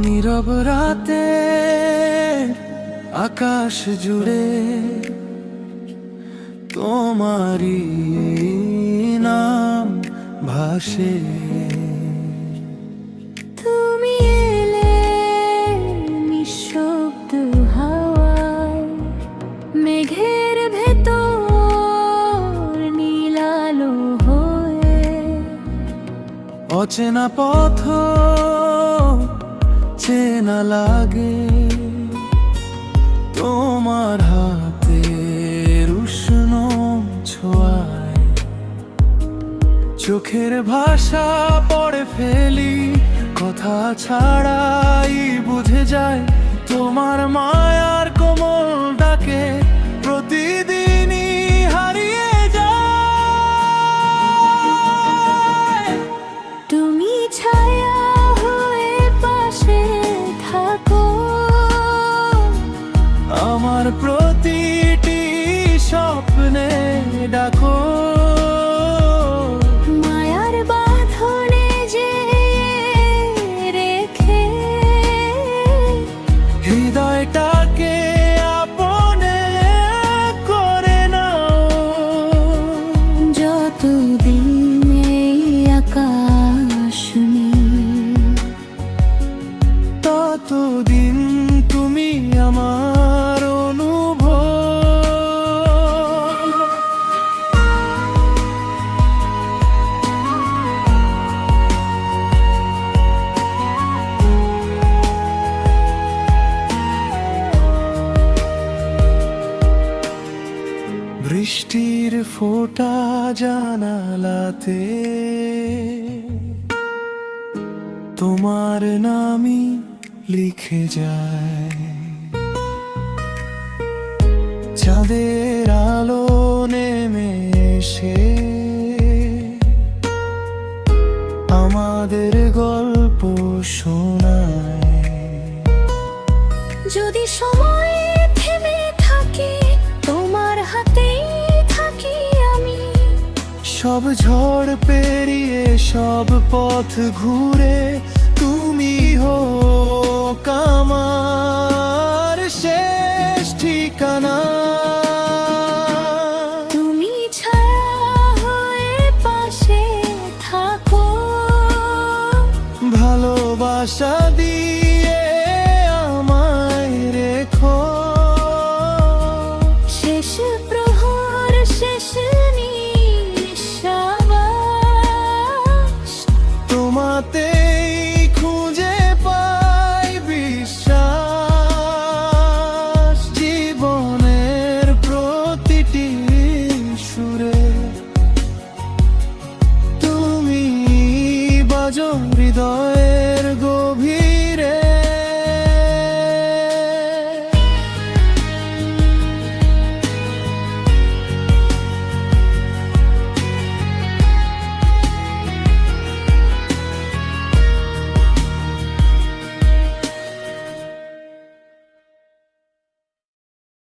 নীরব রাতে আকাশ জুড়ে তোমারি নাম ভাসে। তুমি এলে নিঃশব্দ হাওয়ায়, মেঘের ভেতর নীলালো হয়ে। অচেনা পথ চেনা লাগে, তোমার হাতের উষ্ণ ছোঁয়ায়। চোখের ভাষা পড়ে ফেলি, কথা ছাড়াই বুঝে যায় তোমার মায়ার কোমল ডাকে প্রতিদিনই হারিয়ে যায়। তুমি ছায়া হয়ে পাশে থাকো, আমার প্রতিটি স্বপ্নে ডাকো। মায়ার বাঁধনে যে রেখে হৃদয়টাকে আপনে করে নাও। যতদিন এই আকাশ নীল, ততদিন তুমি আমার অনুভব। বৃষ্টির ফোঁটা জানালাতে তোমার নামই লিখে যায়। চাঁদের আলো নেমে এসে আমাদের গল্প শোনায়। যদি সময় থেমে থাকে, তোমার হাতেই থাকি আমি। সব ঝড় পেরিয়ে সব পথ ঘুরে তুমি হোক আমার।